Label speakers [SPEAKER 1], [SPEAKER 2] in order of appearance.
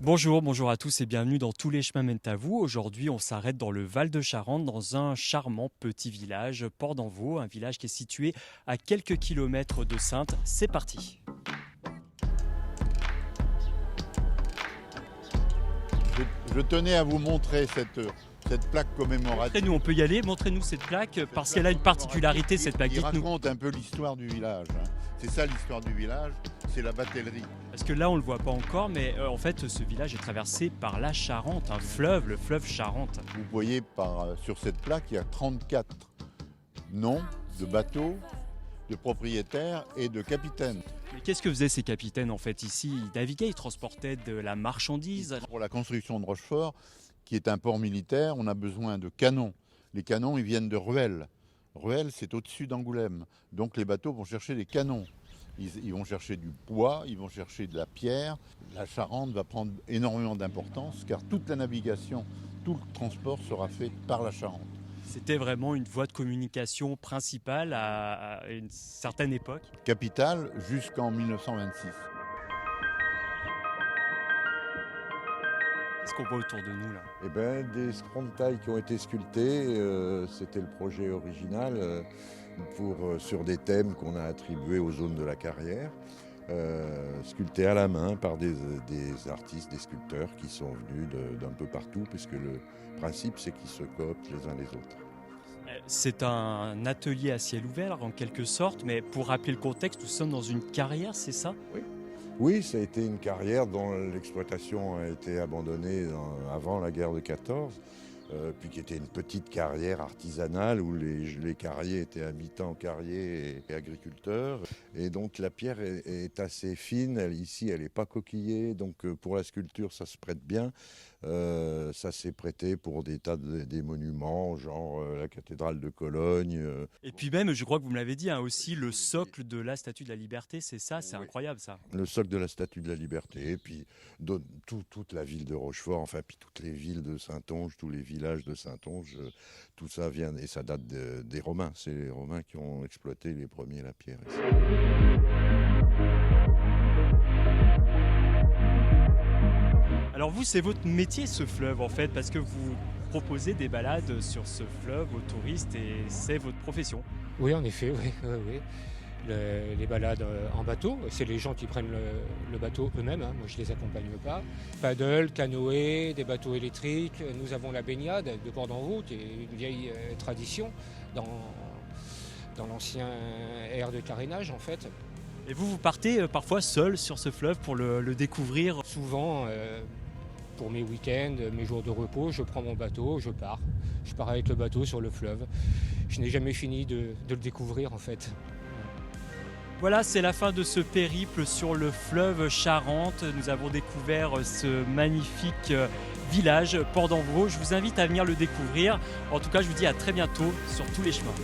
[SPEAKER 1] Bonjour à tous et bienvenue dans Tous les chemins mènent à vous. Aujourd'hui, on s'arrête dans le Val de Charente, dans un charmant petit village, Port d'Envaux, un village qui est situé à quelques kilomètres de Saintes. C'est parti.
[SPEAKER 2] Je tenais à vous montrer cette plaque commémorative.
[SPEAKER 1] Montrez-nous, on peut y aller, montrez-nous cette plaque, parce qu'elle a une particularité, cette plaque.
[SPEAKER 2] Qui
[SPEAKER 1] Dites-nous.
[SPEAKER 2] raconte un peu l'histoire du village. C'est ça l'histoire du village, c'est la batellerie.
[SPEAKER 1] Parce que là, on ne le voit pas encore, mais en fait, ce village est traversé par la Charente, un fleuve, le fleuve Charente.
[SPEAKER 2] Vous voyez sur cette plaque, il y a 34 noms de bateaux, de propriétaires et de capitaines.
[SPEAKER 1] Mais qu'est-ce que faisaient ces capitaines en fait ici? Ils naviguaient, ils transportaient de la marchandise.
[SPEAKER 2] Pour la construction de Rochefort, qui est un port militaire, on a besoin de canons. Les canons, ils viennent de Ruelle. Ruelle, c'est au-dessus d'Angoulême. Donc les bateaux vont chercher des canons. Ils vont chercher du bois, ils vont chercher de la pierre. La Charente va prendre énormément d'importance car toute la navigation, tout le transport sera fait par la Charente.
[SPEAKER 1] C'était vraiment une voie de communication principale à une certaine époque.
[SPEAKER 2] Capitale jusqu'en 1926.
[SPEAKER 1] Qu'est-ce qu'on voit autour de nous là?
[SPEAKER 3] Eh ben, des taille qui ont été sculptés, c'était le projet original sur des thèmes qu'on a attribués aux zones de la carrière, sculptés à la main par des artistes, des sculpteurs qui sont venus d'un peu partout, puisque le principe c'est qu'ils se cooptent les uns les autres.
[SPEAKER 1] C'est un atelier à ciel ouvert en quelque sorte, mais pour rappeler le contexte, nous sommes dans une carrière, c'est ça?
[SPEAKER 3] Oui, ça a été une carrière dont l'exploitation a été abandonnée avant la guerre de 14, puis qui était une petite carrière artisanale où les carriers étaient habitants carriers et agriculteurs. Et donc la pierre est assez fine, ici elle n'est pas coquillée, donc pour la sculpture ça se prête bien. Ça s'est prêté pour des tas des monuments, genre la cathédrale de Cologne.
[SPEAKER 1] Et puis même, je crois que vous me l'avez dit, aussi le socle de la Statue de la Liberté, c'est ça, c'est incroyable ça.
[SPEAKER 3] Le socle de la Statue de la Liberté, et puis toute la ville de Rochefort, enfin puis toutes les villes de Saintonge, tous les villages de Saintonge, tout ça vient, et ça date des Romains. C'est les Romains qui ont exploité les premiers la pierre ici.
[SPEAKER 1] Alors vous, c'est votre métier ce fleuve en fait, parce que vous proposez des balades sur ce fleuve aux touristes et c'est votre profession.
[SPEAKER 4] Oui, en effet, oui. Les balades en bateau, c'est les gens qui prennent le bateau eux-mêmes, hein. Moi je les accompagne pas. Paddle, canoë, des bateaux électriques. Nous avons la baignade de Port d'Envaux, qui est une vieille tradition dans l'ancien aire de carénage en fait.
[SPEAKER 1] Et vous partez parfois seul sur ce fleuve pour le découvrir?
[SPEAKER 4] Souvent, pour mes week-ends, mes jours de repos, je prends mon bateau, je pars. Je pars avec le bateau sur le fleuve. Je n'ai jamais fini de le découvrir en fait.
[SPEAKER 1] Voilà, c'est la fin de ce périple sur le fleuve Charente. Nous avons découvert ce magnifique village, Port d'Envaux. Je vous invite à venir le découvrir. En tout cas, je vous dis à très bientôt sur Tous les chemins.